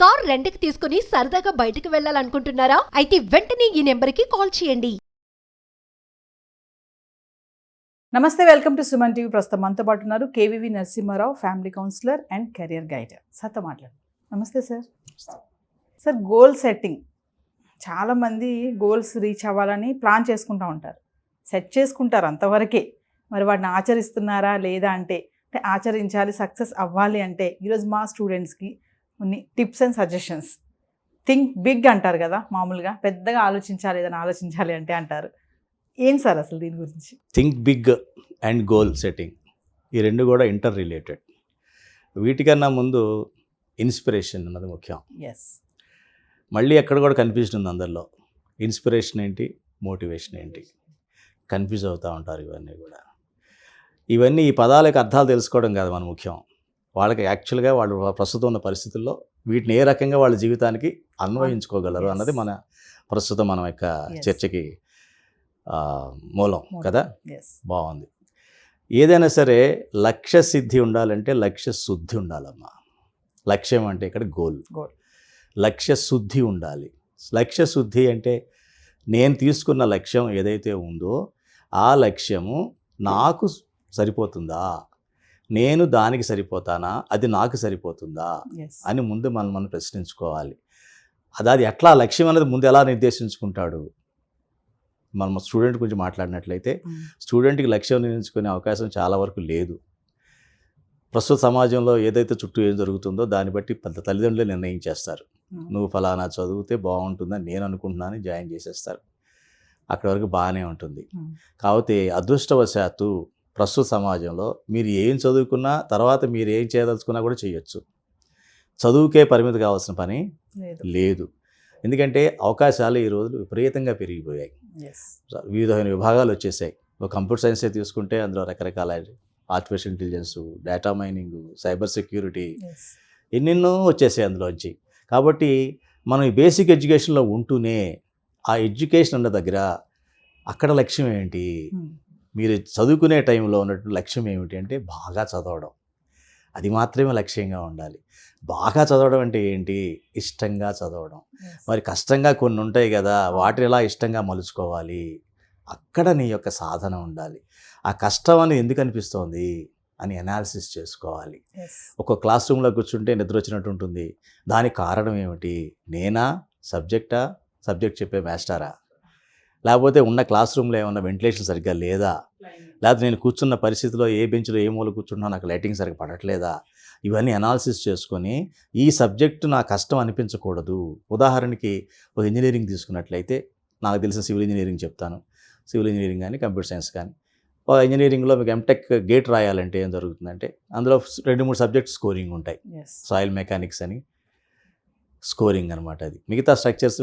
Car రెంట్‌కి తీసుకుని సరదాగా బయటకు వెళ్ళాలనుకుంటున్నారా? అయితే వెంటనే ఈ నెంబర్‌కి కాల్ చేయండి. నమస్తే, వెల్కమ్ టు సుమన్ టీవీ. ప్రస్తుతం మనతో పాటు ఉన్నారు KVV Narasimharao, family counsellor and career guide. సార్తో మాట్లాడు. నమస్తే సార్. సార్, గోల్ సెట్టింగ్, చాలామంది గోల్స్ రీచ్ అవ్వాలని ప్లాన్ చేసుకుంటూ ఉంటారు, సెట్ చేసుకుంటారు అంతవరకే. మరి వాటిని ఆచరిస్తున్నారా లేదా అంటే ఆచరించాలి, సక్సెస్ అవ్వాలి అంటే ఈరోజు మా స్టూడెంట్స్కి కొన్ని tips and suggestions. Think big అంటారు కదా, మామూలుగా పెద్దగా ఆలోచించాలి, ఏదైనా ఆలోచించాలి అంటే అంటారు. ఏం సార్ అసలు దీని గురించి? Think big and goal setting, ఈ రెండు కూడా ఇంటర్ రిలేటెడ్. వీటికన్నా ముందు ఇన్స్పిరేషన్ అన్నది ముఖ్యం. ఎస్. మళ్ళీ ఎక్కడ కూడా కన్ఫ్యూజన్ ఉంది అందరిలో. ఇన్స్పిరేషన్ ఏంటి, మోటివేషన్ ఏంటి, కన్ఫ్యూజ్ అవుతూ ఉంటారు. ఇవన్నీ ఈ పదాలకు అర్థాలు తెలుసుకోవడం కాదు మన ముఖ్యం. వాళ్ళకి యాక్చువల్గా వాళ్ళు ప్రస్తుతం ఉన్న పరిస్థితుల్లో వీటిని ఏ రకంగా వాళ్ళ జీవితానికి అన్వయించుకోగలరు అన్నది మన ప్రస్తుతం మనం యొక్క చర్చకి మూలం కదా. బాగుంది. ఏదైనా సరే లక్ష్య సిద్ధి ఉండాలంటే లక్ష్య శుద్ధి ఉండాలమ్మా. లక్ష్యం అంటే ఇక్కడ గోల్. లక్ష్య శుద్ధి ఉండాలి. లక్ష్య శుద్ధి అంటే నేను తీసుకున్న లక్ష్యం ఏదైతే ఉందో ఆ లక్ష్యము నాకు సరిపోతుందా, నేను దానికి సరిపోతానా, అది నాకు సరిపోతుందా అని ముందు మనం ప్రశ్నించుకోవాలి. అది ఎట్లా లక్ష్యం అనేది ముందు ఎలా నిర్దేశించుకుంటాడు. మనం స్టూడెంట్ గురించి మాట్లాడినట్లయితే స్టూడెంట్కి లక్ష్యం నిర్ణయించుకునే అవకాశం చాలా వరకు లేదు. ప్రస్తుత సమాజంలో ఏదైతే చుట్టూ ఏం జరుగుతుందో దాన్ని బట్టి తల్లిదండ్రులే నిర్ణయించేస్తారు. నువ్వు ఫలానా చదివితే బాగుంటుందని నేను అనుకుంటున్నాను, జాయిన్ చేసేస్తారు. అక్కడి వరకు బాగానే ఉంటుంది. కాకపోతే అదృష్టవశాత్తు ప్రస్తుత సమాజంలో మీరు ఏం చదువుకున్నా తర్వాత మీరు ఏం చేయదలుచుకున్నా కూడా చేయొచ్చు. చదువుకే పరిమితి కావాల్సిన పని లేదు. ఎందుకంటే అవకాశాలు ఈ రోజులు విపరీతంగా పెరిగిపోయాయి. వివిధమైన విభాగాలు వచ్చేసాయి. ఒక కంప్యూటర్ సైన్సే తీసుకుంటే అందులో రకరకాల artificial intelligence, data mining, cyber security ఎన్నెన్నో వచ్చేసాయి అందులోంచి. కాబట్టి మనం ఈ బేసిక్ ఎడ్యుకేషన్లో ఉంటూనే ఆ ఎడ్యుకేషన్ అన్న దగ్గర అక్కడ లక్ష్యం ఏంటి, మీరు చదువుకునే టైంలో ఉన్నట్టు లక్ష్యం ఏమిటి అంటే బాగా చదవడం. అది మాత్రమే లక్ష్యంగా ఉండాలి. బాగా చదవడం అంటే ఏంటి, ఇష్టంగా చదవడం. మరి కష్టంగా కొన్ని ఉంటాయి కదా, వాటిని ఎలా ఇష్టంగా మలుచుకోవాలి, అక్కడ నీ యొక్క సాధన ఉండాలి. ఆ కష్టం అని ఎందుకు అనిపిస్తోంది అని అనాలిసిస్ చేసుకోవాలి. ఒక క్లాస్ రూమ్లో కూర్చుంటే నిద్ర వచ్చినట్టు ఉంటుంది, దానికి కారణం ఏమిటి, నేనా, సబ్జెక్టా, సబ్జెక్ట్ చెప్పే మాస్టరా, లేకపోతే ఉన్న క్లాస్ రూమ్లో ఏమన్నా వెంటిలేషన్ సరిగ్గా లేదా, లేకపోతే నేను కూర్చున్న పరిస్థితిలో ఏ బెంచ్లో ఏ మూల కూర్చున్నా నాకు లైటింగ్ సరిగ్గా పడట్లేదా, ఇవన్నీ అనాలిసిస్ చేసుకొని ఈ సబ్జెక్టు నా కష్టం అనిపించకూడదు. ఉదాహరణకి ఒక ఇంజనీరింగ్ తీసుకున్నట్లయితే నాకు తెలిసిన సివిల్ ఇంజనీరింగ్ చెప్తాను. సివిల్ ఇంజనీరింగ్ కానీ కంప్యూటర్ సైన్స్ కానీ, ఒక ఇంజనీరింగ్లో మీకు ఎంటెక్ గేట్ రాయాలంటే ఏం జరుగుతుందంటే అందులో 2-3 సబ్జెక్ట్స్ స్కోరింగ్ ఉంటాయి. సాయిల్ మెకానిక్స్ అని స్కోరింగ్ అనమాట. అది మిగతా స్ట్రక్చర్స్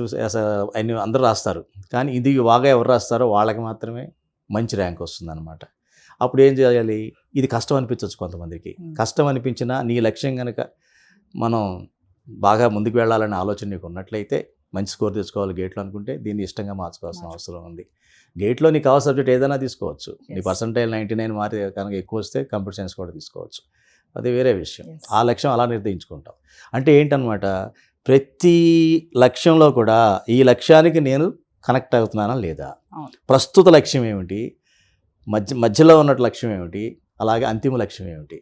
అన్ని అందరూ రాస్తారు, కానీ ఇది బాగా ఎవరు రాస్తారో వాళ్ళకి మాత్రమే మంచి ర్యాంక్ వస్తుందన్నమాట. అప్పుడు ఏం చేయాలి, ఇది కష్టం అనిపించవచ్చు కొంతమందికి. కష్టం అనిపించినా నీ లక్ష్యం కనుక మనం బాగా ముందుకు వెళ్ళాలనే ఆలోచన నీకు ఉన్నట్లయితే, మంచి స్కోర్ తెచ్చుకోవాలి గేట్లో అనుకుంటే దీన్ని ఇష్టంగా మార్చుకోవాల్సిన అవసరం ఉంది. గేట్లో నీకు కావాల్సిన సబ్జెక్ట్ ఏదైనా తీసుకోవచ్చు. నీ పర్సంటైల్ 99 మార్క్ కనుక ఎక్కువ వస్తే కంప్యూటర్ సైన్స్ కూడా తీసుకోవచ్చు, అది వేరే విషయం. ఆ లక్ష్యం అలా నిర్ణయించుకుంటాం. అంటే ఏంటన్నమాట, ప్రతి లక్ష్యంలో కూడా ఈ లక్ష్యానికి నేను కనెక్ట్ అవుతున్నానా లేదా, ప్రస్తుత లక్ష్యం ఏమిటి, మధ్యలో ఉన్నట్టు లక్ష్యం ఏమిటి, అలాగే అంతిమ లక్ష్యం ఏమిటి,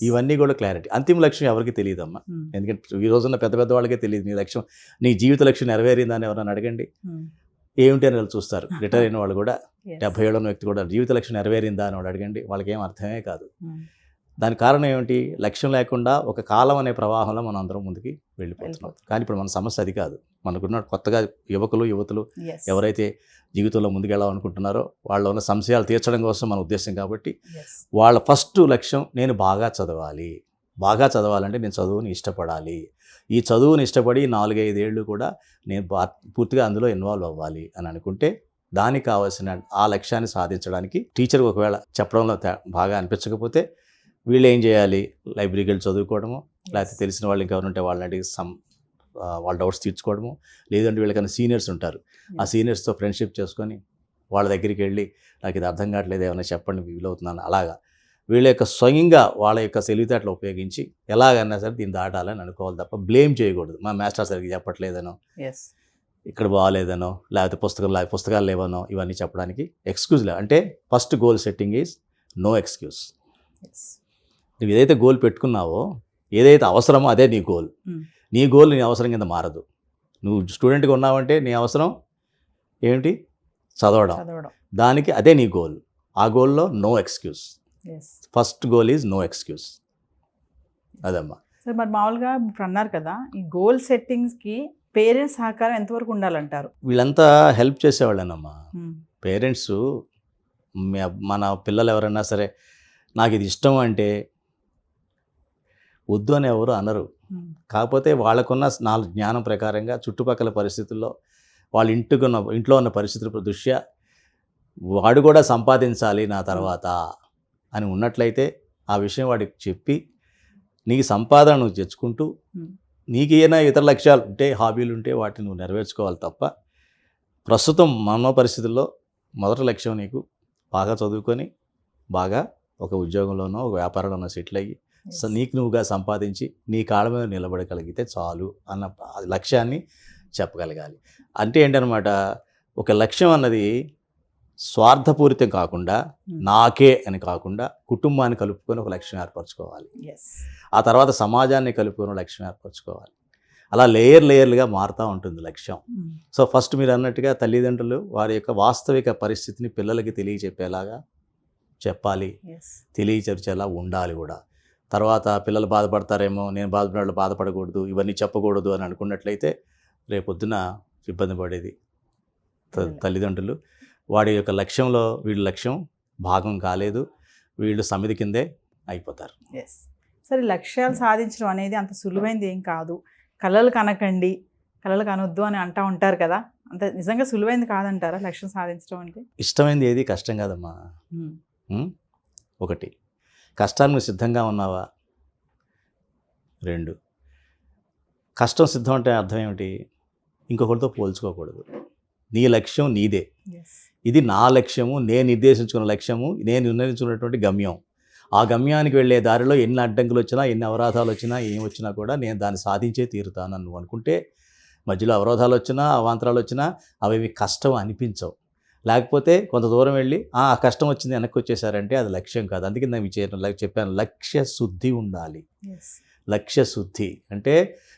ఇవన్నీ కూడా క్లారిటీ. అంతిమ లక్ష్యం ఎవరికి తెలియదమ్మా, ఎందుకంటే ఈ రోజున్న పెద్ద వాళ్ళకే తెలియదు నీ లక్ష్యం, నీ జీవిత లక్ష్యం నెరవేరిందని ఎవరైనా అడగండి, ఏమిటి అని వాళ్ళు చూస్తారు. రిటైర్ అయిన వాళ్ళు కూడా, 70 ఏళ్ళ వ్యక్తి కూడా జీవిత లక్ష్యం నెరవేరిందా అని వాడు అడగండి, వాళ్ళకి ఏం అర్థమే కాదు. దానికి కారణం ఏమిటి, లక్ష్యం లేకుండా ఒక కాలం అనే ప్రవాహంలో మనం అందరం ముందుకి వెళ్ళిపోతున్నాం. కానీ ఇప్పుడు మన సమస్య అది కాదు. మనకున్న కొత్తగా యువతులు ఎవరైతే జీవితంలో ముందుకెళ్ళాలనుకుంటున్నారో వాళ్ళ ఉన్న సంశయాలు తీర్చడం కోసం మన ఉద్దేశం. కాబట్టి వాళ్ళ ఫస్ట్ లక్ష్యం నేను బాగా చదవాలి. బాగా చదవాలంటే నేను చదువుని ఇష్టపడాలి. ఈ చదువుని ఇష్టపడి 4-5 ఏళ్ళు కూడా నేను పూర్తిగా అందులో ఇన్వాల్వ్ అవ్వాలి అని అనుకుంటే, దానికి కావాల్సిన ఆ లక్ష్యాన్ని సాధించడానికి టీచర్ ఒకవేళ చెప్పడంలో బాగా అనిపించకపోతే వీళ్ళు ఏం చేయాలి, లైబ్రరీకి వెళ్ళి చదువుకోవడము, లేకపోతే తెలిసిన వాళ్ళు ఇంకెవరు ఉంటే వాళ్ళని అడిగి వాళ్ళ డౌట్స్ తీర్చుకోవడము, లేదంటే వీళ్ళకన్నా సీనియర్స్ ఉంటారు, ఆ సీనియర్స్తో ఫ్రెండ్షిప్ చేసుకొని వాళ్ళ దగ్గరికి వెళ్ళి నాకు ఇది అర్థం కావట్లేదు ఏమైనా చెప్పండి వీలవుతున్నాను అలాగా వీళ్ళ యొక్క స్వయంగా వాళ్ళ యొక్క తెలివితేటలు ఉపయోగించి ఎలాగన్నా సరే దీన్ని దాటాలని అనుకోవాలి తప్ప బ్లేమ్ చేయకూడదు. మా మాస్టర్ సరిగ్గా చెప్పట్లేదనో, ఎస్ ఇక్కడ బాగాలేదనో, లేకపోతే పుస్తకాలు లేవనో ఇవన్నీ చెప్పడానికి ఎక్స్క్యూజ్ లేవు. అంటే first goal setting is no excuse. Yes నువ్వు ఏదైతే గోల్ పెట్టుకున్నావో, ఏదైతే అవసరమో అదే నీ గోల్. నీ గోల్ నీ అవసరం కింద మారదు. నువ్వు స్టూడెంట్గా ఉన్నావంటే నీ అవసరం ఏమిటి? చదవడం. దానికి అదే నీ గోల్. ఆ గోల్లో no excuse. First goal is no excuse. అదమ్మా. సార్ మరి మామూలుగా ఇప్పుడు అన్నారు కదా, ఈ గోల్ సెట్టింగ్స్కి పేరెంట్స్ సహకారం ఎంతవరకు ఉండాలంటారు? వీళ్ళంతా హెల్ప్ చేసేవాళ్ళేనమ్మా. పేరెంట్స్ మన పిల్లలు ఎవరైనా సరే నాకు ఇది ఇష్టం అంటే వద్దు అని ఎవరు అనరు. కాకపోతే వాళ్ళకున్న జ్ఞానం ప్రకారంగా చుట్టుపక్కల పరిస్థితుల్లో వాళ్ళ ఇంట్లో ఉన్న పరిస్థితుల దృష్ట్యా వాడు కూడా సంపాదించాలి నా తర్వాత అని ఉన్నట్లయితే ఆ విషయం వాడికి చెప్పి నీకు సంపాదన నువ్వు తెచ్చుకుంటూ నీకు ఏమైనా ఇతర లక్ష్యాలు ఉంటే, హాబీలు ఉంటే వాటిని నువ్వు నెరవేర్చుకోవాలి తప్ప ప్రస్తుతం మన పరిస్థితుల్లో మొదటి లక్ష్యం నీకు బాగా చదువుకొని బాగా ఒక ఉద్యోగంలోనో ఒక వ్యాపారంలోనో సెటిల్ అయ్యి నీకు నువ్వుగా సంపాదించి నీ కాళ్ళ మీద నిలబడగలిగితే చాలు అన్న లక్ష్యాన్ని చెప్పగలగాలి. అంటే ఏంటనమాట, ఒక లక్ష్యం అన్నది స్వార్థపూరితం కాకుండా, నాకే అని కాకుండా కుటుంబాన్ని కలుపుకొని ఒక లక్ష్యం ఏర్పరచుకోవాలి. ఆ తర్వాత సమాజాన్ని కలుపుకొని లక్ష్యం ఏర్పరచుకోవాలి. అలా లేయర్లుగా మారుతూ ఉంటుంది లక్ష్యం. సో ఫస్ట్ మీరు అన్నట్టుగా తల్లిదండ్రులు వారి యొక్క వాస్తవిక పరిస్థితిని పిల్లలకి తెలియచెప్పేలాగా చెప్పాలి, తెలియచెప్పేలా ఉండాలి కూడా. తర్వాత పిల్లలు బాధపడతారేమో, నేను బాధపడే బాధపడకూడదు, ఇవన్నీ చెప్పకూడదు అని అనుకున్నట్లయితే రేపొద్దున ఇబ్బంది పడేది తల్లిదండ్రులు. వాడి యొక్క లక్ష్యంలో వీళ్ళ లక్ష్యం భాగం కాలేదు, వీళ్ళు సమితి కిందే అయిపోతారు. సరే, లక్ష్యాలు సాధించడం అనేది అంత సులువైంది ఏం కాదు. కలలు కనకండి, కలలు కనొద్దు అని అంటూ ఉంటారు కదా, అంత నిజంగా సులువైంది కాదంటారా లక్ష్యం సాధించడం అంటే? ఇష్టమైంది ఏది కష్టం కాదమ్మా. ఒకటి, కష్టానికి సిద్ధంగా ఉన్నావా? 2, కష్టం సిద్ధం అంటే అర్థం ఏమిటి? ఇంకొకరితో పోల్చుకోకూడదు. నీ లక్ష్యం నీదే, ఇది నా లక్ష్యము, నేను నిర్దేశించుకున్న లక్ష్యము, నేను నిర్ణయించుకున్నటువంటి గమ్యం. ఆ గమ్యానికి వెళ్ళే దారిలో ఎన్ని అడ్డంకులు వచ్చినా, ఎన్ని అవరోధాలు వచ్చినా, ఏం వచ్చినా కూడా నేను దాన్ని సాధించే తీరుతాను నువ్వు అనుకుంటే, మధ్యలో అవరోధాలు వచ్చినా, అవాంతరాలు వచ్చినా అవి కష్టం అనిపించవు. లేకపోతే కొంత దూరం వెళ్ళి ఆ కష్టం వచ్చింది వెనక్కి వచ్చేసారంటే అది లక్ష్యం కాదు. అందుకే నేను చెప్పాను, లక్ష్య శుద్ధి ఉండాలి. లక్ష్య శుద్ధి అంటే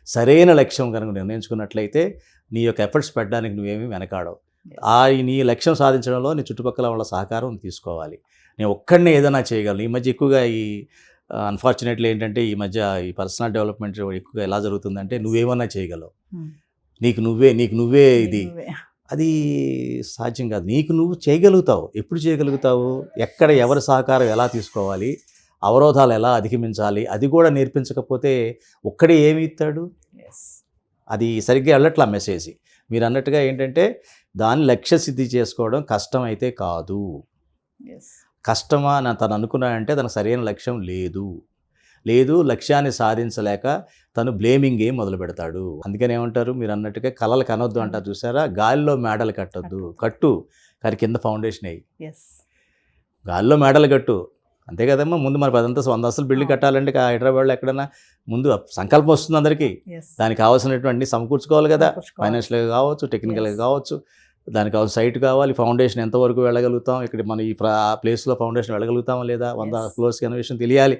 సరైన లక్ష్యం కనుక నిర్ణయించుకున్నట్లయితే నీ యొక్క ఎఫర్ట్స్ పెట్టడానికి నువ్వేమీ వెనకాడవు. నీ లక్ష్యం సాధించడంలో నీ చుట్టుపక్కల వాళ్ళ సహకారం తీసుకోవాలి. నేను ఒక్కడినే ఏదైనా చేయగలను. ఈ మధ్య ఎక్కువగా అన్ఫార్చునేట్లీ ఏంటంటే ఈ మధ్య ఈ పర్సనల్ డెవలప్మెంట్ ఎక్కువగా ఎలా జరుగుతుందంటే నువ్వేమన్నా చేయగలవు, నీకు నువ్వే ఇది, అది సాధ్యం కాదు. నీకు నువ్వు చేయగలుగుతావు. ఎప్పుడు చేయగలుగుతావు? ఎక్కడ ఎవరి సహకారం ఎలా తీసుకోవాలి, అవరోధాలు ఎలా అధిగమించాలి, అది కూడా నేర్పించకపోతే ఒక్కడే ఏమి ఇస్తాడు? అది సరిగ్గా వెళ్ళట్లా మెసేజ్. మీరు అన్నట్టుగా ఏంటంటే దాన్ని లక్ష్య సిద్ధి చేసుకోవడం కష్టం అయితే కాదు. కష్టమా అని తను అనుకున్నాడంటే తనకు సరైన లక్ష్యం లేదు, లక్ష్యాన్ని సాధించలేక తను బ్లేమింగ్ గేమ్ మొదలు పెడతాడు. అందుకని ఏమంటారు, మీరు అన్నట్టుగా కలలు కనొద్దు అంటారు చూసారా, గాలిలో మేడలు కట్టు కానీ కింద ఫౌండేషన్ అయ్యి గాలిలో మేడలు కట్టు, అంతే కదమ్మా. ముందు మరి 10 అంతస్తులు 100 అంతస్తులు బిల్డింగ్ కట్టాలంటే హైదరాబాద్లో ఎక్కడైనా ముందు సంకల్పం వస్తుంది అందరికీ. దానికి కావాల్సినటువంటి సమకూర్చుకోవాలి కదా, ఫైనాన్షియల్గా కావచ్చు, టెక్నికల్గా కావచ్చు. దానికి కావాల్సిన సైట్ కావాలి, ఫౌండేషన్ ఎంతవరకు వెళ్ళగలుగుతాం, ఇక్కడ మన ఈ ప్లేస్లో ఫౌండేషన్ వెళ్ళగలుగుతామా లేదా, 100 ఫ్లోర్స్కి అనే విషయం తెలియాలి,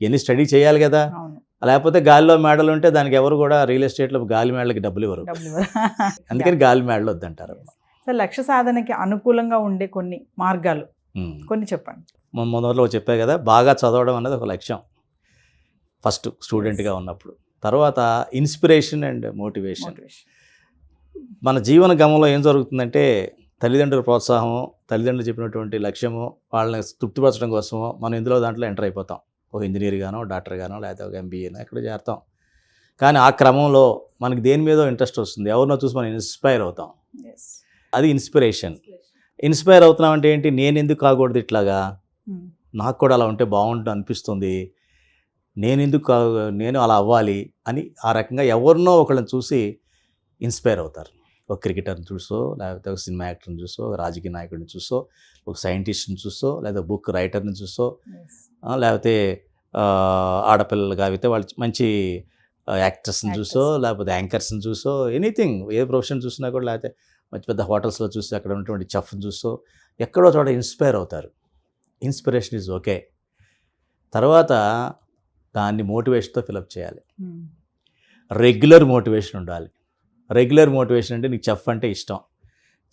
ఎన్ని స్టడీ చేయాలి కదా. లేకపోతే గాలిలో మేడలు ఉంటే దానికి ఎవరు కూడా రియల్ ఎస్టేట్లో గాలి మేడలకి డబ్బులు ఇవ్వరు. అందుకని గాలి మేడలు వద్దంటారు. సార్, లక్ష్య సాధనకి అనుకూలంగా ఉండే కొన్ని మార్గాలు కొన్ని చెప్పండి. మొదట్లో చెప్పా కదా, బాగా చదవడం అనేది ఒక లక్ష్యం ఫస్ట్ స్టూడెంట్గా ఉన్నప్పుడు. తర్వాత ఇన్స్పిరేషన్ అండ్ మోటివేషన్. మన జీవన గమనంలో ఏం జరుగుతుందంటే తల్లిదండ్రుల ప్రోత్సాహము, తల్లిదండ్రులు చెప్పినటువంటి లక్ష్యము, వాళ్ళని తృప్తిపరచడం కోసమో మనం ఇందులో దాంట్లో ఎంటర్ అయిపోతాం. ఒక ఇంజనీర్ గానో, డాక్టర్ గానో, లేకపోతే ఒక ఎంబీఏనో ఎక్కడ చేరుతాం. కానీ ఆ క్రమంలో మనకి దేని మీదో ఇంట్రెస్ట్ వస్తుంది, ఎవరినో చూసి మనం ఇన్స్పైర్ అవుతాం. అది ఇన్స్పిరేషన్. ఇన్స్పైర్ అవుతున్నామంటే ఏంటి, నేను ఎందుకు కాకూడదు ఇట్లాగా, నాకు కూడా అలా ఉంటే బాగుంటుంది అనిపిస్తుంది, నేను అలా అవ్వాలి అని ఆ రకంగా ఎవరినో ఒకళ్ళని చూసి ఇన్స్పైర్ అవుతారు. ఒక క్రికెటర్ని చూసో, లేకపోతే ఒక సినిమా యాక్టర్ని చూసో, ఒక రాజకీయ నాయకుడిని చూసో, ఒక సైంటిస్ట్ని చూసో, లేదా బుక్ రైటర్ని చూసో, లేకపోతే ఆడపిల్లలుగా అయితే వాళ్ళు మంచి యాక్టర్స్ని చూసో, లేకపోతే యాంకర్స్ని చూసో, ఎనీథింగ్ ఏ ప్రొఫెషన్ చూసినా కూడా, లేకపోతే మంచి పెద్ద హోటల్స్లో చూసి అక్కడ ఉన్నటువంటి చెఫ్ని చూసో ఎక్కడో చోట ఇన్స్పైర్ అవుతారు. Inspiration is okay. తర్వాత దాన్ని మోటివేషన్తో ఫిలప్ చేయాలి. రెగ్యులర్ మోటివేషన్ ఉండాలి. రెగ్యులర్ మోటివేషన్ అంటే నీకు చెఫ్ అంటే ఇష్టం,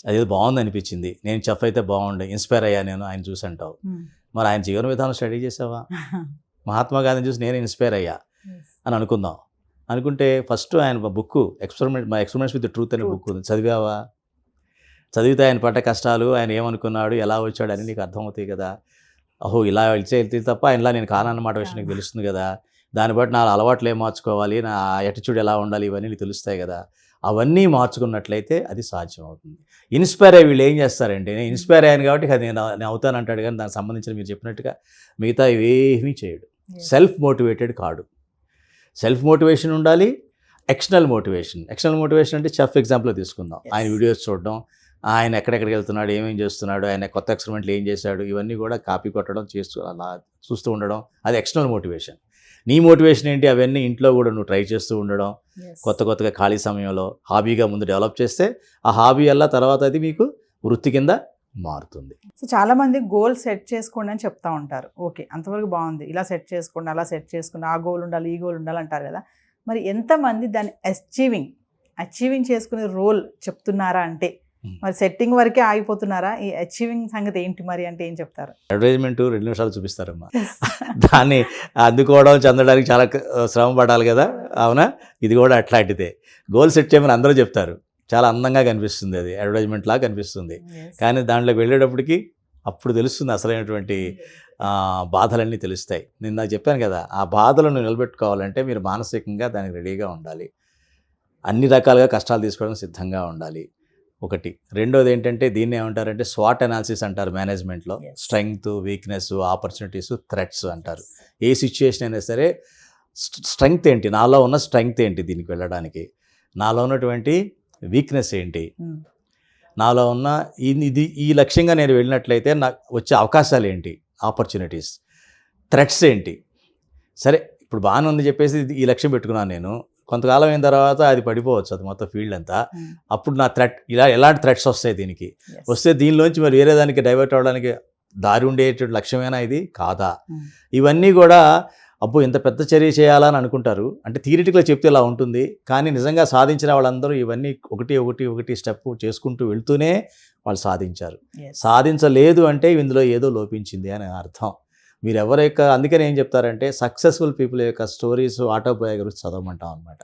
అదేదో బాగుంది అనిపించింది, నేను చెఫ్ అయితే బాగుండే, ఇన్స్పైర్ అయ్యా నేను ఆయన చూసి అంటావు. మరి ఆయన జీవన విధానం స్టడీ చేసావా? మహాత్మా గాంధీని చూసి నేను ఇన్స్పైర్ అయ్యా అని అనుకుందాం. అనుకుంటే ఫస్ట్ ఆయన బుక్ ఎక్స్పెరిమెంట్స్ విత్ ట్రూత్ అనే బుక్ ఉంది, చదివావా? చదివితే ఆయన పడ్డ కష్టాలు, ఆయన ఏమనుకున్నాడు, ఎలా వచ్చాడు అని నీకు అర్థమవుతాయి కదా. ఓహో ఇలా వెళ్తే తప్ప ఆయనలా నేను కానన్నమాట విషయం నీకు తెలుస్తుంది కదా. దాన్ని బట్టి నా అలవాట్లు ఏం మార్చుకోవాలి, నా యాటిట్యూడ్ ఎలా ఉండాలి, ఇవన్నీ నీకు తెలుస్తాయి కదా. అవన్నీ మార్చుకున్నట్లయితే అది సాధ్యం అవుతుంది. ఇన్స్పైర్ అయ్యి వీళ్ళు ఏం చేస్తారంటే, నేను ఇన్స్పైర్ అయ్యాను కాబట్టి అది నేను అవుతానంటాడు, కానీ దానికి సంబంధించిన మీరు చెప్పినట్టుగా మిగతా ఇవేమీ చేయడు. సెల్ఫ్ మోటివేటెడ్ కాడు. సెల్ఫ్ మోటివేషన్ ఉండాలి, ఎక్స్టర్నల్ మోటివేషన్ అంటే చెఫ్ ఎగ్జాంపుల్ తీసుకుందాం. ఆయన వీడియోస్ చూడడం, ఆయన ఎక్కడెక్కడికి వెళ్తున్నాడు, ఏమేం చేస్తున్నాడు, ఆయన కొత్త ఎక్స్పెరిమెంట్లు ఏం చేశాడు, ఇవన్నీ కూడా కాపీ కొట్టడం, అలా చూస్తూ ఉండడం, అది ఎక్స్టర్నల్ మోటివేషన్. నీ మోటివేషన్ ఏంటి? అవన్నీ ఇంట్లో కూడా నువ్వు ట్రై చేస్తూ ఉండడం, కొత్తగా ఖాళీ సమయంలో హాబీగా ముందు డెవలప్ చేస్తే ఆ హాబీ వల్ల తర్వాత అది మీకు వృత్తి కింద మారుతుంది. సో చాలామంది గోల్ సెట్ చేసుకోండి అని చెప్తా ఉంటారు. ఓకే, అంతవరకు బాగుంది, ఇలా సెట్ చేసుకోండి, అలా సెట్ చేసుకోండి, ఆ గోల్ ఉండాలి, ఈ గోల్ ఉండాలి అంటారు కదా. మరి ఎంతమంది దాన్ని అచీవింగ్ చేసుకునే రోల్ చెప్తున్నారా అంటే, మరి సెట్టింగ్ వరకే ఆగిపోతున్నారా? ఈ అచీవింగ్ సంగతి ఏంటి మరి అంటే ఏం చెప్తారు? అడ్వర్టైజ్మెంట్ 2 నిమిషాలు చూపిస్తారమ్మా, దాన్ని అందుకోవడం చెందడానికి చాలా శ్రమ పడాలి కదా. అవునా? ఇది కూడా అట్లాంటిదే. గోల్ సెట్ చేయమని అందరూ చెప్తారు, చాలా అందంగా కనిపిస్తుంది, అది అడ్వర్టైజ్మెంట్ లాగా కనిపిస్తుంది. కానీ దాంట్లోకి వెళ్ళేటప్పటికి అప్పుడు తెలుస్తుంది అసలైనటువంటి బాధలన్నీ తెలుస్తాయి. నేను నాకు చెప్పాను కదా, ఆ బాధలను నిలబెట్టుకోవాలంటే మీరు మానసికంగా దానికి రెడీగా ఉండాలి, అన్ని రకాలుగా కష్టాలు తీసుకోవడానికి సిద్ధంగా ఉండాలి. ఒకటి. రెండోది ఏంటంటే, దీన్ని ఏమంటారంటే స్వాట్ అనాలిసిస్ అంటారు మేనేజ్మెంట్లో. స్ట్రెంగ్త్, వీక్నెస్, ఆపర్చునిటీస్, థ్రెట్స్ అంటారు. ఏ సిచ్యుయేషన్ అయినా సరే స్ట్రెంగ్త్ ఏంటి, నాలో ఉన్న స్ట్రెంగ్త్ ఏంటి దీనికి వెళ్ళడానికి, నాలో ఉన్నటువంటి వీక్నెస్ ఏంటి, నాలో ఉన్న ఈ లక్ష్యంగా నేను వెళ్ళినట్లయితే నాకు వచ్చే అవకాశాలు ఏంటి, ఆపర్చునిటీస్, థ్రెట్స్ ఏంటి. సరే ఇప్పుడు బాగానే ఉంది చెప్పేసి ఈ లక్ష్యం పెట్టుకున్నాను నేను, కొంతకాలం అయిన తర్వాత అది పడిపోవచ్చు, అది మొత్తం ఫీల్డ్ అంతా. అప్పుడు నా ఎలాంటి థ్రెట్స్ వస్తాయి దీనికి, వస్తే దీనిలోంచి మరి వేరే దానికి డైవర్ట్ అవ్వడానికి దారి ఉండేటువంటి లక్ష్యమేనా ఇది కాదా? ఇవన్నీ కూడా అబ్బో ఇంత పెద్ద చర్య చేయాలని అనుకుంటారు. అంటే థియరిటికల్గా చెప్తే ఇలా ఉంటుంది, కానీ నిజంగా సాధించిన వాళ్ళందరూ ఇవన్నీ ఒకటి స్టెప్ చేసుకుంటూ వెళ్తూనే వాళ్ళు సాధించారు. సాధించలేదు అంటే ఇందులో ఏదో లోపించింది అని అర్థం. మీరు అందుకని ఏం చెప్తారంటే సక్సెస్ఫుల్ పీపుల్ యొక్క స్టోరీస్, ఆటోబయోగ్రఫీస్ చదవమంటాం అనమాట.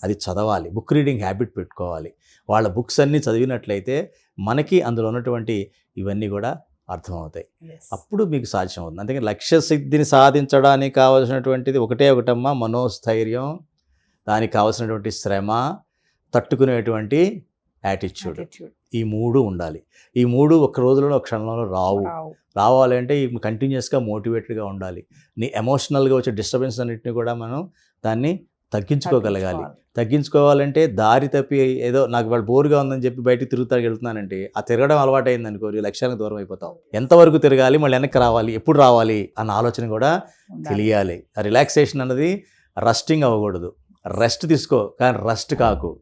అది చదవాలి, బుక్ రీడింగ్ హ్యాబిట్ పెట్టుకోవాలి. వాళ్ళ బుక్స్ అన్నీ చదివినట్లయితే మనకి అందులో ఉన్నటువంటి ఇవన్నీ కూడా అర్థమవుతాయి. అప్పుడు మీకు సాధ్యం అవుతుంది. అందుకని లక్ష్య సిద్ధిని సాధించడానికి కావాల్సినటువంటిది ఒకటమ్మా, మనోస్థైర్యం, దానికి కావాల్సినటువంటి శ్రమ, తట్టుకునేటువంటి యాటిట్యూడ్. ఈ 3 ఉండాలి. ఈ 3 ఒక్క రోజులో ఒక క్షణంలో రావాలంటే కంటిన్యూస్గా మోటివేటెడ్గా ఉండాలి. నీ ఎమోషనల్గా వచ్చే డిస్టర్బెన్స్ అన్నింటినీ కూడా మనం దాన్ని తగ్గించుకోగలగాలి. తగ్గించుకోవాలంటే దారి తప్పి ఏదో నాకు వాళ్ళు బోర్గా ఉందని చెప్పి బయటికి వెళ్తున్నానంటే ఆ తిరగడం అలవాటు అయింది అనుకో, లక్ష్యానికి దూరం అయిపోతావు. ఎంతవరకు తిరగాలి, మళ్ళీ వెనక్కి రావాలి, ఎప్పుడు రావాలి అన్న ఆలోచన కూడా తెలియాలి. ఆ రిలాక్సేషన్ అన్నది రస్టింగ్ అవ్వకూడదు. రెస్ట్ తీసుకో, కానీ రస్ట్ కాకు,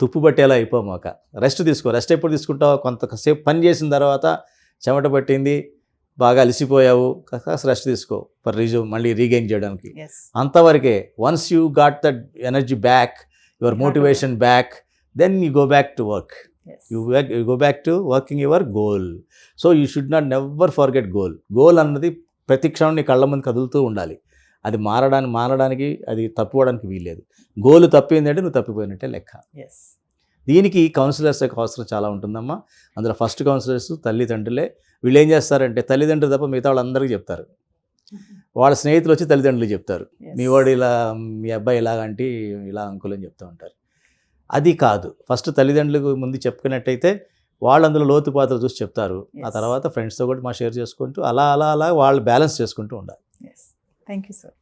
తుప్పు పట్టేలా అయిపోమాక. రెస్ట్ తీసుకో. రెస్ట్ ఎప్పుడు తీసుకుంటావు? కొంతసేపు పని చేసిన తర్వాత చెమట పట్టింది, బాగా అలసిపోయావు, కాస్త రెస్ట్ తీసుకో మళ్ళీ రీగెయిన్ చేయడానికి. అంతవరకే. Once you got that energy back, your motivation back, then you go back to work. You go back to working your goal. So you should not never forget goal. Goal అన్నది ప్రతి క్షణం నీ కళ్ళ ముందు కదులుతూ ఉండాలి. అది మారడానికి అది తప్పుకోవడానికి వీల్లేదు. గోలు తప్పిందంటే నువ్వు తప్పిపోయినట్టే లెక్క. దీనికి కౌన్సిలర్స్ యొక్క అవసరం చాలా ఉంటుందమ్మా. అందులో ఫస్ట్ కౌన్సిలర్స్ తల్లిదండ్రులే. వీళ్ళు ఏం చేస్తారంటే తల్లిదండ్రులు తప్ప మిగతా వాళ్ళందరికీ చెప్తారు. వాళ్ళ స్నేహితులు వచ్చి తల్లిదండ్రులు చెప్తారు, మీ వాడు ఇలా, మీ అబ్బాయి ఇలాగంటే ఇలా అంకుల్ అని చెప్తూ ఉంటారు. అది కాదు. ఫస్ట్ తల్లిదండ్రులకు ముందు చెప్పుకున్నట్టయితే వాళ్ళు అందులో లోతుపాత్ర చూసి చెప్తారు. ఆ తర్వాత ఫ్రెండ్స్తో కూడా షేర్ చేసుకుంటూ అలా వాళ్ళు బ్యాలెన్స్ చేసుకుంటూ ఉండాలి. Thank you sir.